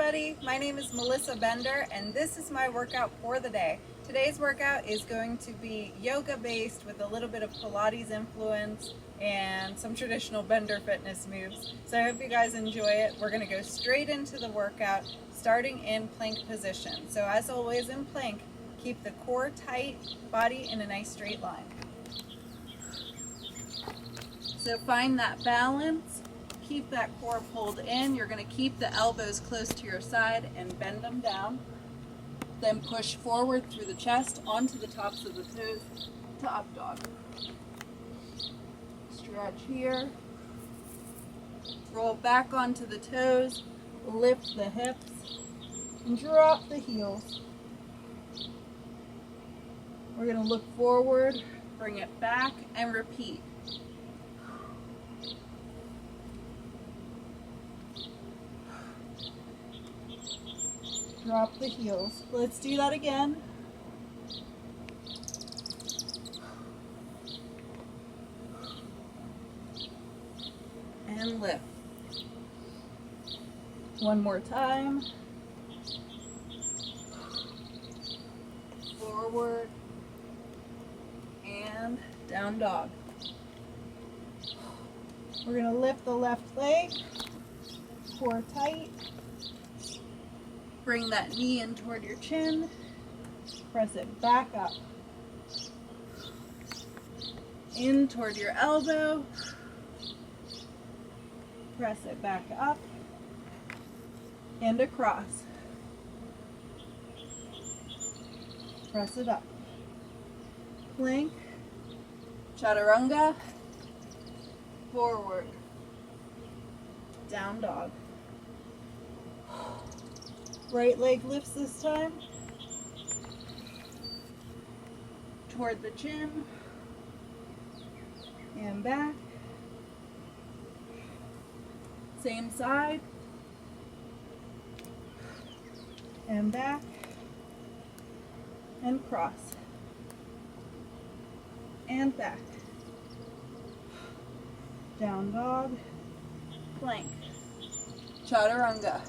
everybody, my name is Melissa Bender and this is my workout for the day. Today's workout is going to be yoga based with a little bit of Pilates influence and some traditional Bender fitness moves. So I hope you guys enjoy it. We're going to go straight into the workout starting in plank position. So as always in plank, keep the core tight, body in a nice straight line. So find that balance. Keep that core pulled in. You're going to keep the elbows close to your side and bend them down. Then push forward through the chest onto the tops of the toes to up dog. Stretch here. Roll back onto the toes. Lift the hips and drop the heels. We're going to look forward, bring it back, and repeat. Drop the heels. Let's do that again. And lift. One more time. Forward. And down dog. We're going to lift the left leg. Core tight. Bring that knee in toward your chin. Press it back up. In toward your elbow. Press it back up. And across. Press it up. Plank. Chaturanga. Forward. Down dog. Right leg lifts this time. Toward the chin. And back. Same side. And back. And cross. And back. Down dog. Plank. Chaturanga.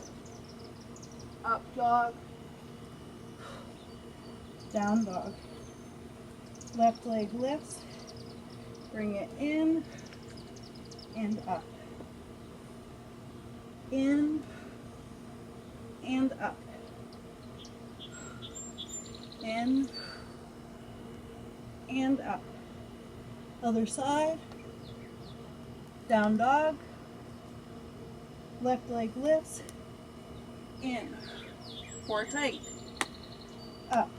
Up dog, down dog. Left leg lifts, bring it in and up. In and up. In and up. Other side, down dog. Left leg lifts, in. Core tight. Up.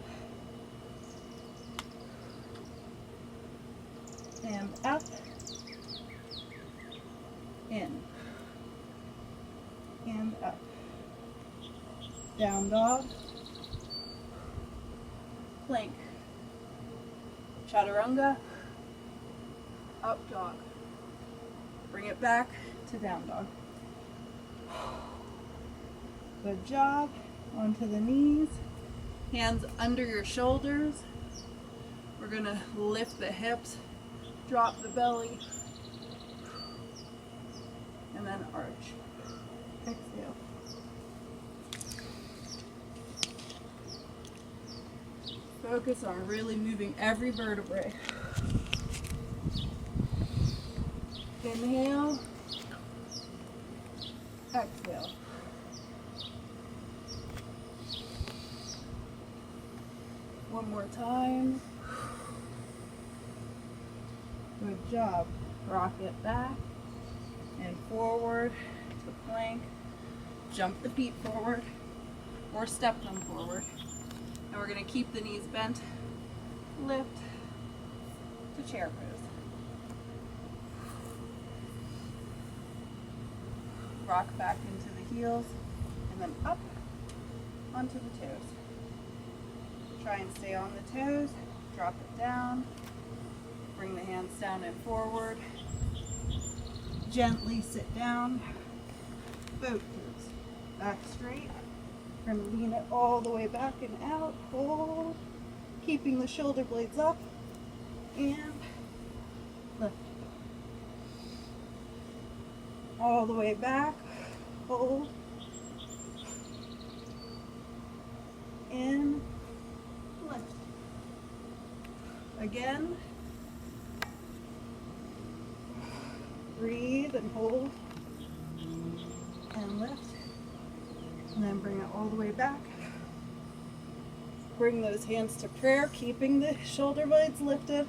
And up. In. And up. Down dog. Plank. Chaturanga. Up dog. Bring it back to down dog. Good job. Onto the knees, hands under your shoulders. We're going to lift the hips, drop the belly, and then arch. Exhale. Focus on really moving every vertebrae. Inhale, exhale. One more time. Good job. Rock it back and forward to plank. Jump the feet forward or step them forward. And we're going to keep the knees bent. Lift to chair pose. Rock back into the heels and then up onto the toes. Try and stay on the toes, drop it down, bring the hands down and forward, gently sit down, both toes back straight. We're going to lean it all the way back and out, hold, keeping the shoulder blades up, and lift. All the way back, hold, again. Breathe and hold and lift. And then bring it all the way back. Bring those hands to prayer, keeping the shoulder blades lifted.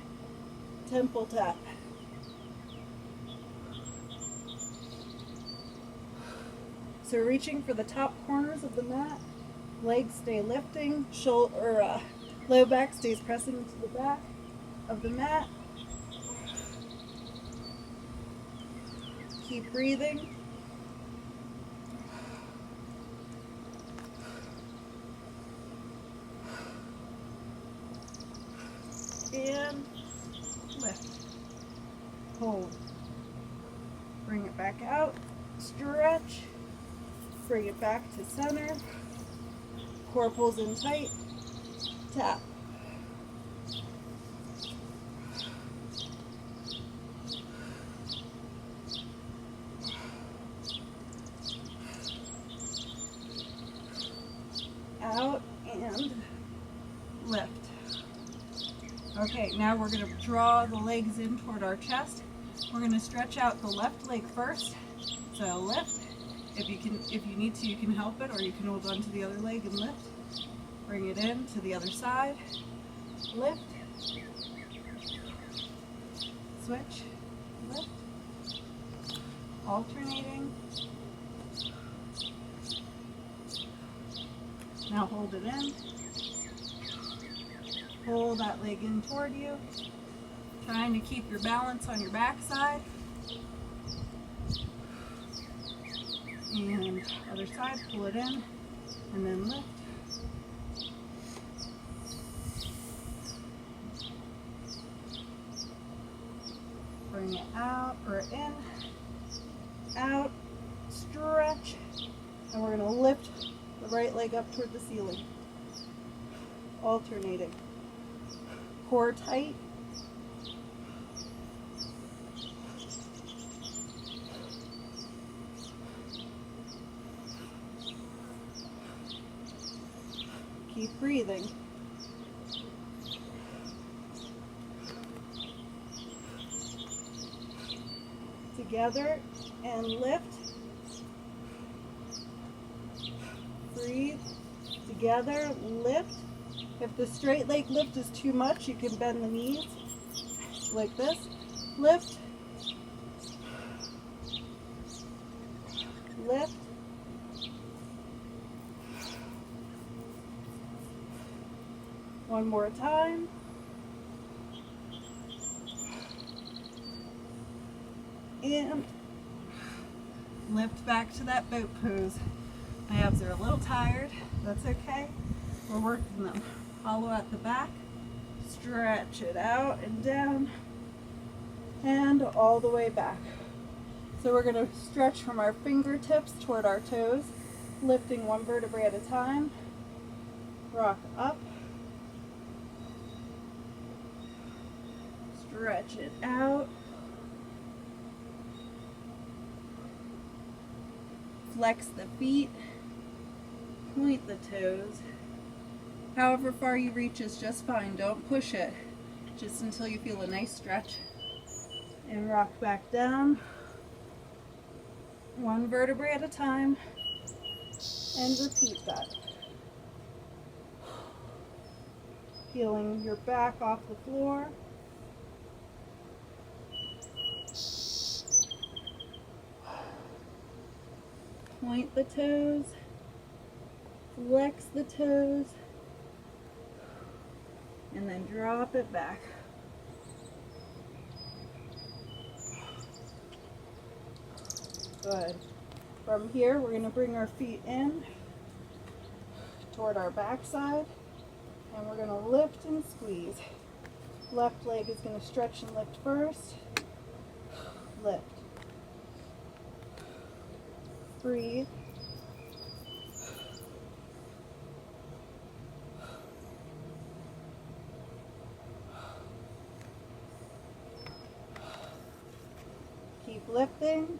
Temple tap. So reaching for the top corners of the mat. Legs stay lifting. Low back stays pressing into the back of the mat. Keep breathing. And lift. Hold. Bring it back out. Stretch. Bring it back to center. Core pulls in tight. Tap. Out and lift. Okay, now we're going to draw the legs in toward our chest. We're going to stretch out the left leg first. So lift. If you need to, you can help it, or you can hold on to the other leg and lift. Bring it in to the other side. Lift. Switch. Lift. Alternating. Now hold it in. Pull that leg in toward you. Trying to keep your balance on your back side. And other side, pull it in, and then lift. Bring it out or in, out, stretch, and we're going to lift the right leg up toward the ceiling. Alternating. Core tight. Keep breathing. Together and lift. Breathe. Together, lift. If the straight leg lift is too much, you can bend the knees like this. Lift. Lift. One more time. And lift back to that boat pose. My abs are a little tired. That's okay. We're working them. Hollow at the back. Stretch it out and down. And all the way back. So we're going to stretch from our fingertips toward our toes, lifting one vertebrae at a time. Rock up. Stretch it out. Flex the feet. Point the toes. However far you reach is just fine. Don't push it. Just until you feel a nice stretch. And rock back down. One vertebrae at a time. And repeat that. Feeling your back off the floor. Point the toes, flex the toes, and then drop it back. Good. From here, we're going to bring our feet in toward our backside, and we're going to lift and squeeze. Left leg is going to stretch and lift first. Lift. Breathe. Keep lifting.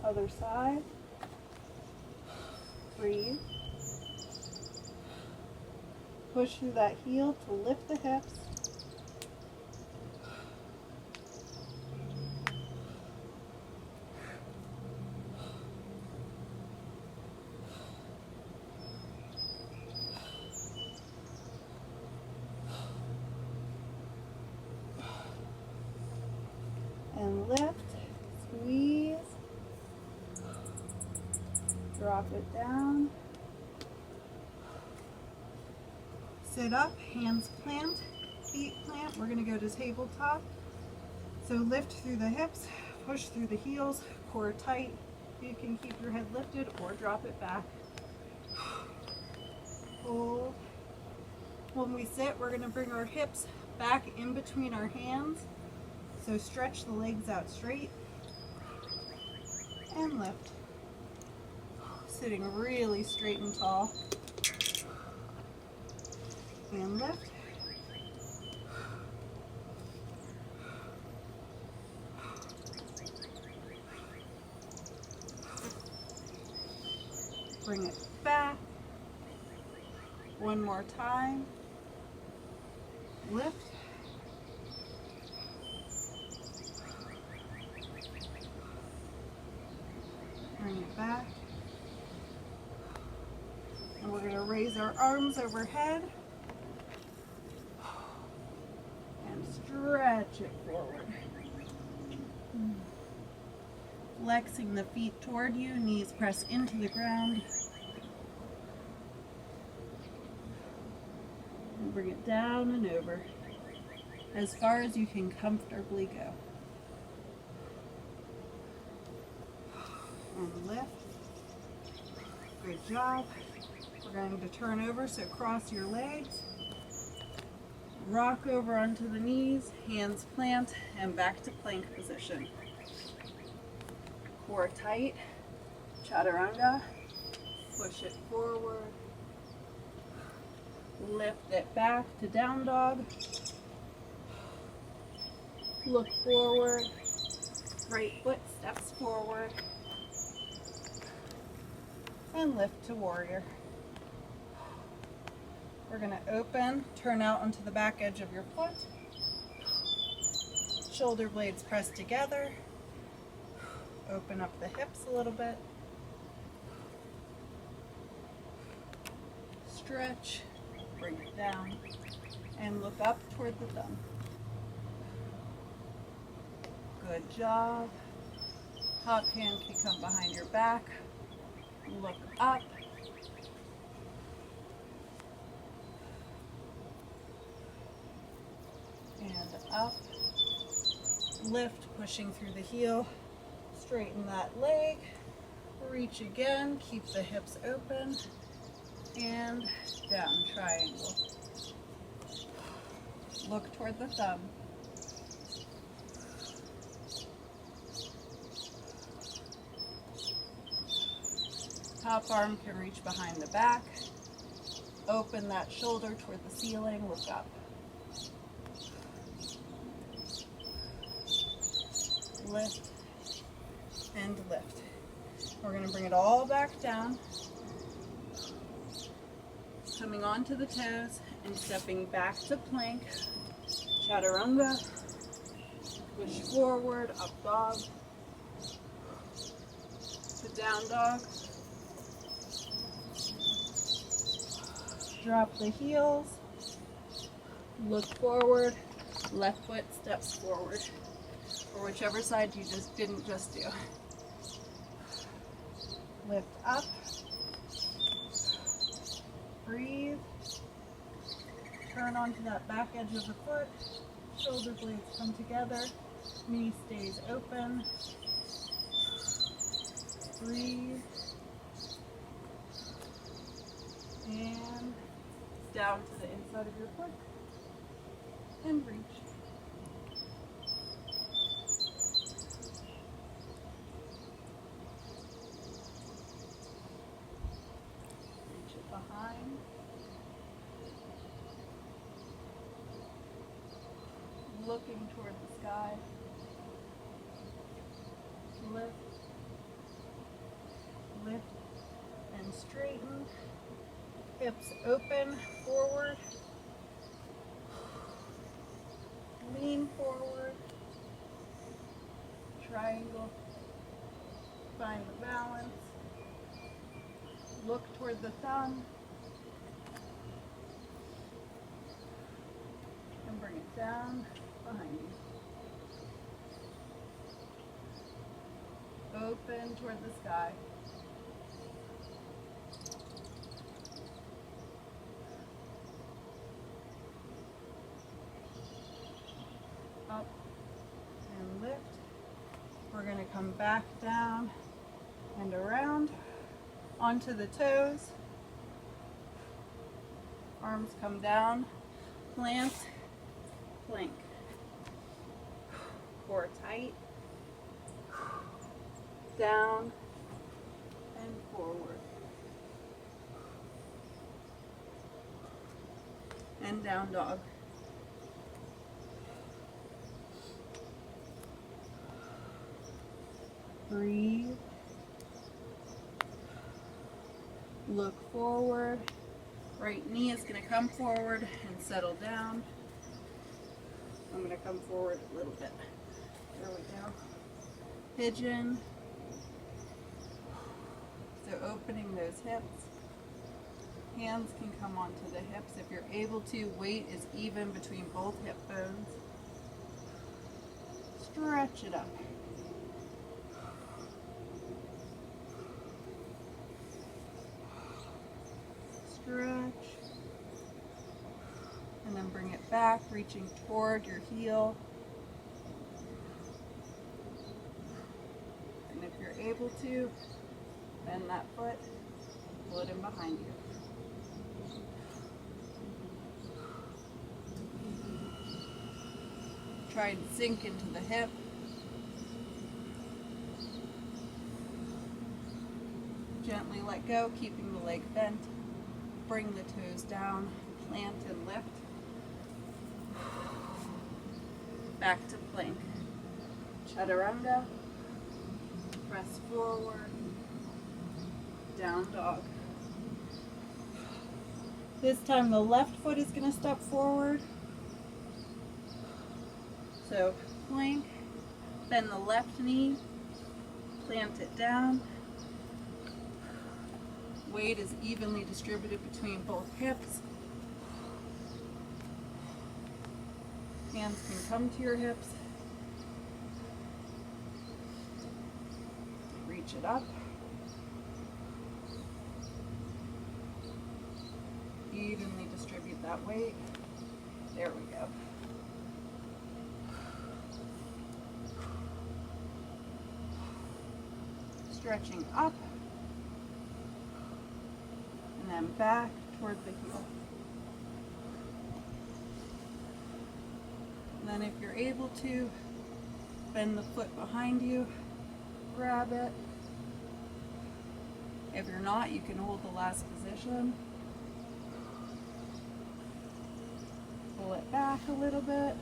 Other side. Breathe. Push through that heel to lift the hips. And lift, squeeze, drop it down. Sit up, hands plant, feet plant. We're going to go to tabletop. So lift through the hips, push through the heels, core tight. You can keep your head lifted or drop it back. Hold. When we sit, we're going to bring our hips back in between our hands. So stretch the legs out straight and lift. Sitting really straight and tall. And lift. Bring it back. One more time. Lift. Bring it back. And we're going to raise our arms overhead and stretch it forward. Flexing the feet toward you, knees press into the ground. And bring it down and over as far as you can comfortably go. And lift. Good job. We're going to turn over, so cross your legs. Rock over onto the knees, hands plant, and back to plank position. Core tight, chaturanga. Push it forward. Lift it back to down dog. Look forward. Right foot steps forward. And lift to warrior. We're going to open, turn out onto the back edge of your foot. Shoulder blades press together. Open up the hips a little bit. Stretch, bring it down, and look up toward the thumb. Good job. Top hand can come behind your back. Look up. And up. Lift, pushing through the heel. Straighten that leg. Reach again. Keep the hips open. And down, triangle. Look toward the thumb. Top arm can reach behind the back. Open that shoulder toward the ceiling. Look up. Lift and lift. We're going to bring it all back down. Coming onto the toes and stepping back to plank. Chaturanga. Push forward, up dog. To down dog. Drop the heels. Look forward. Left foot steps forward. Or whichever side you didn't just do. Lift up. Breathe. Turn onto that back edge of the foot. Shoulder blades come together. Knee stays open. Breathe. And down to the inside of your foot. And reach. Reach it behind. Looking toward the sky. Lift. Lift. And straighten, hips open, forward, lean forward, triangle, find the balance, look toward the thumb, and bring it down behind you. Open toward the sky. Up and lift. We're going to come back down and around onto the toes. Arms come down, plant, plank. Core tight. Down and forward. And down dog. Breathe. Look forward. Right knee is going to come forward and settle down. I'm going to come forward a little bit. There we go. Pigeon. So opening those hips. Hands can come onto the hips. If you're able to, weight is even between both hip bones. Stretch it up. Stretch. And then bring it back, reaching toward your heel. And if you're able to, bend that foot, pull it in behind you. Try and sink into the hip. Gently let go, keeping the leg bent. Bring the toes down, plant and lift. Back to plank. Chaturanga. Press forward. Down dog. This time the left foot is going to step forward. So plank, bend the left knee, plant it down. Weight is evenly distributed between both hips. Hands can come to your hips. Reach it up. Evenly distribute that weight. There we go. Stretching up and then back toward the heel. And then if you're able to, bend the foot behind you, grab it. If you're not, you can hold the last position. Pull it back a little bit.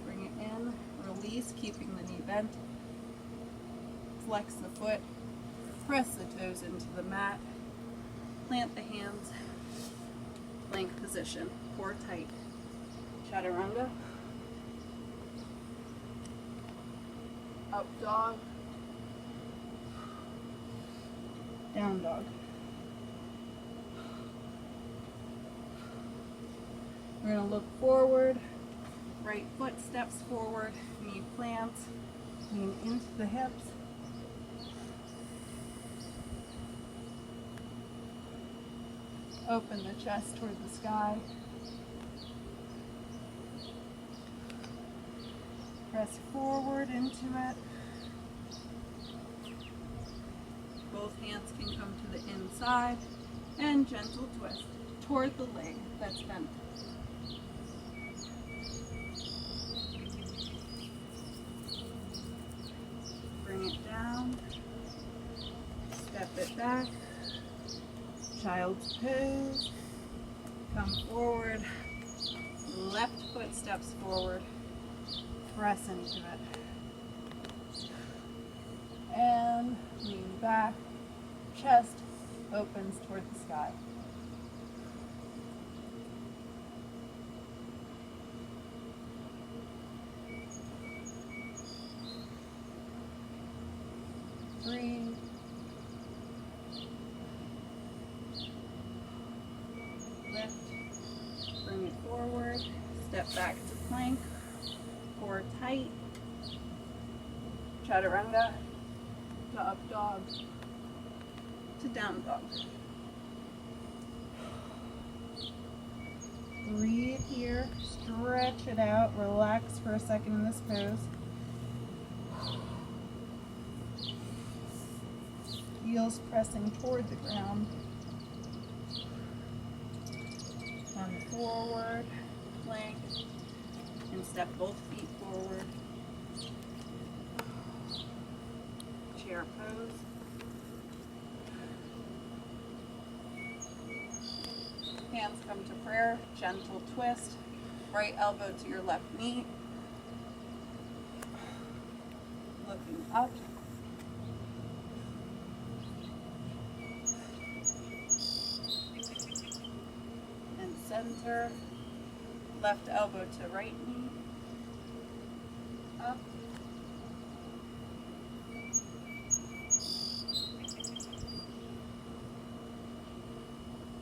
Bring it in, release, keeping the knee bent. Flex the foot, press the toes into the mat, plant the hands, plank position, core tight. Chaturanga. Up dog. Down dog. We're going to look forward. Right foot steps forward. Knee plants. Lean into the hips. Open the chest toward the sky. Press forward into it. Both hands can come to the inside and gentle twist toward the leg that's bent. Bring it down, step it back, child's pose, come forward, left foot steps forward, press into it. and lean back, chest opens toward the sky. Breathe. Lift. Bring it forward. Step back to plank. Core tight. Chaturanga. To up dog. To down dog. Breathe here. Stretch it out. Relax for a second in this pose. Heels pressing toward the ground. Come forward, plank, and step both feet forward. Chair pose. Hands come to prayer, gentle twist. Right elbow to your left knee. Looking up. Center, left elbow to right knee, up,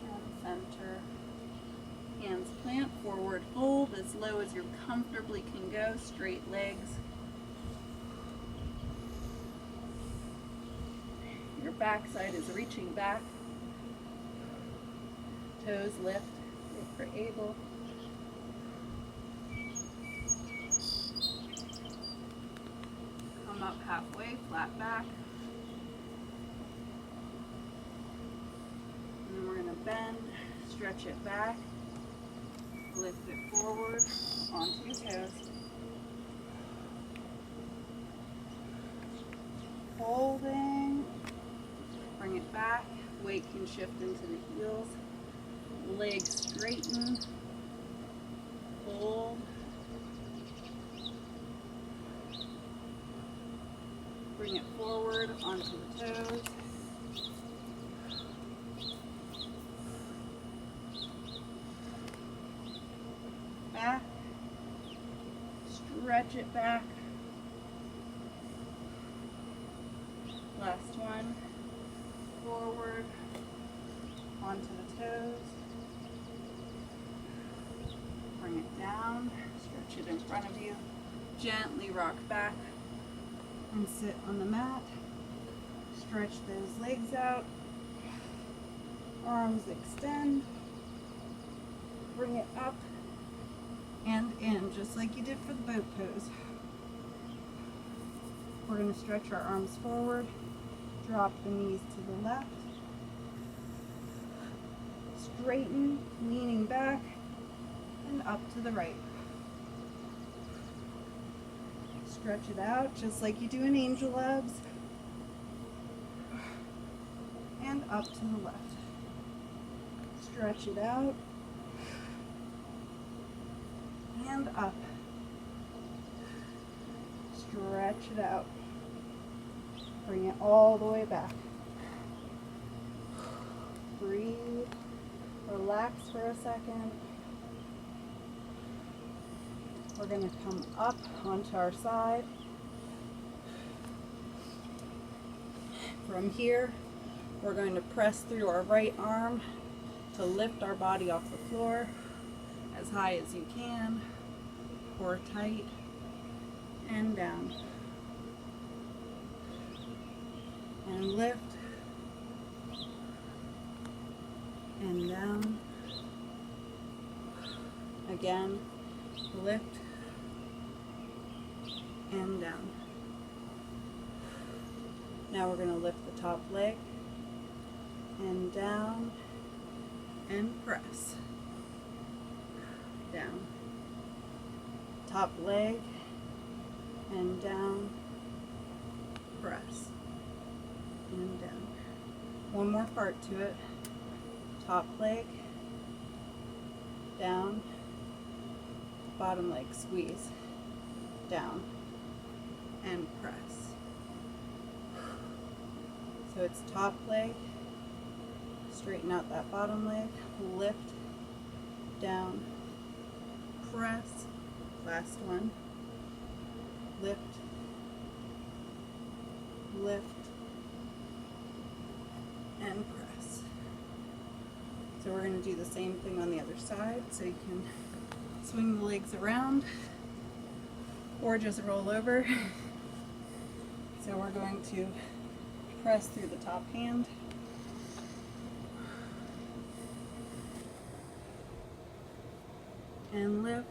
and center. Hands plant, forward fold as low as you comfortably can go, straight legs. Your backside is reaching back, toes lift. If you're able. Come up halfway, flat back. And then we're going to bend, stretch it back, lift it forward onto your toes. Holding, bring it back, weight can shift into the heels. Legs straighten, hold, bring it forward onto the toes, back, stretch it back, last one, forward onto the toes. Bring it down, stretch it in front of you, gently rock back and sit on the mat. Stretch those legs out, arms extend, bring it up and in, just like you did for the boat pose. We're going to stretch our arms forward, drop the knees to the left, straighten, leaning back, and up to the right. Stretch it out just like you do in angel legs. And up to the left. Stretch it out. And up. Stretch it out. Bring it all the way back. Breathe. Relax for a second. We're going to come up onto our side. From here, we're going to press through our right arm to lift our body off the floor as high as you can. Core tight and down. And lift and down. Again, lift and down. Now we're going to lift the top leg and down and press. Down. Top leg and down, press and down. One more part to it. Top leg, down, bottom leg, squeeze, down, and press. So it's top leg, straighten out that bottom leg, lift, down, press, last one, lift, lift, and press. So we're going to do the same thing on the other side, so you can swing the legs around or just roll over. So we're going to press through the top hand. And lift.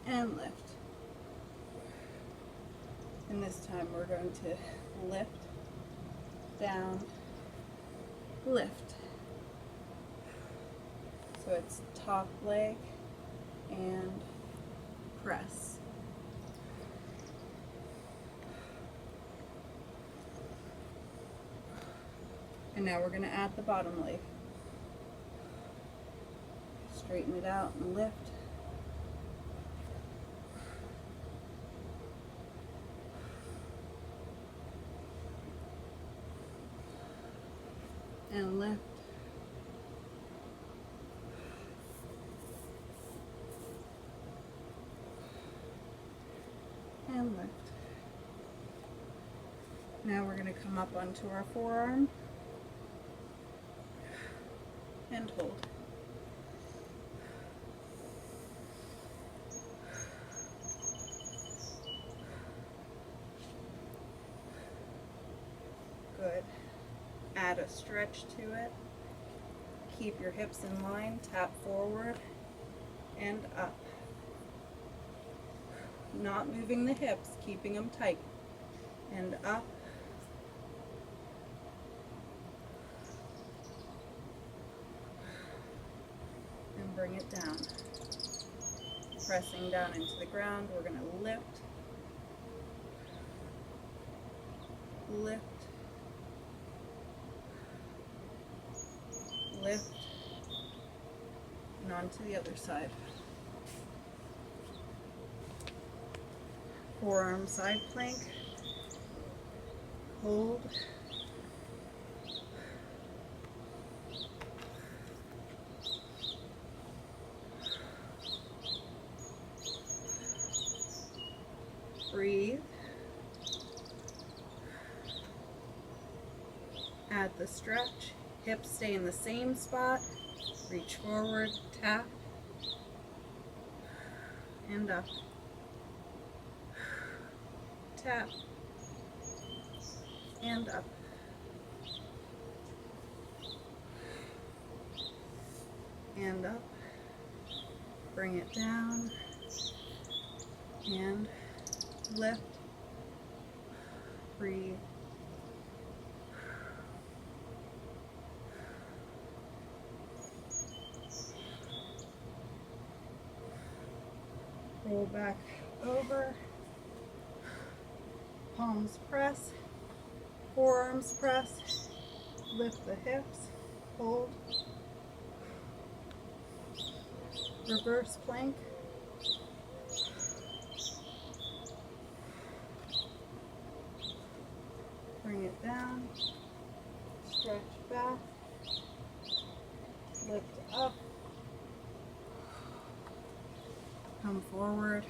And lift. And this time we're going to lift, down, lift. So it's top leg and press. And now we're going to add the bottom leg. Straighten it out and lift. And lift. And lift. Now we're going to come up onto our forearm and hold. Good. Add a stretch to it. Keep your hips in line, tap forward and up. Not moving the hips, keeping them tight. And up. And bring it down. Pressing down into the ground, we're going to lift, lift, lift, and on to the other side. Forearm side plank, hold, breathe, add the stretch, hips stay in the same spot, reach forward, tap, and up, tap, and up, and up, bring it down, and lift, breathe, roll back over, palms press, forearms press, lift the hips, hold, reverse plank, bring it down, stretch back, lift up, come forward,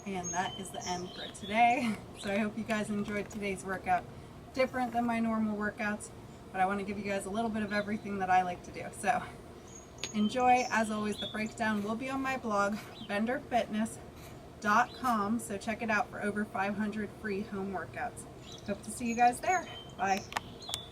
and that is the end for today. So I hope you guys enjoyed today's workout. Different than my normal workouts, but I want to give you guys a little bit of everything that I like to do. So enjoy. As always, the breakdown will be on my blog, benderfitness.com, so check it out for over 500 free home workouts. Hope to see you guys there. Bye.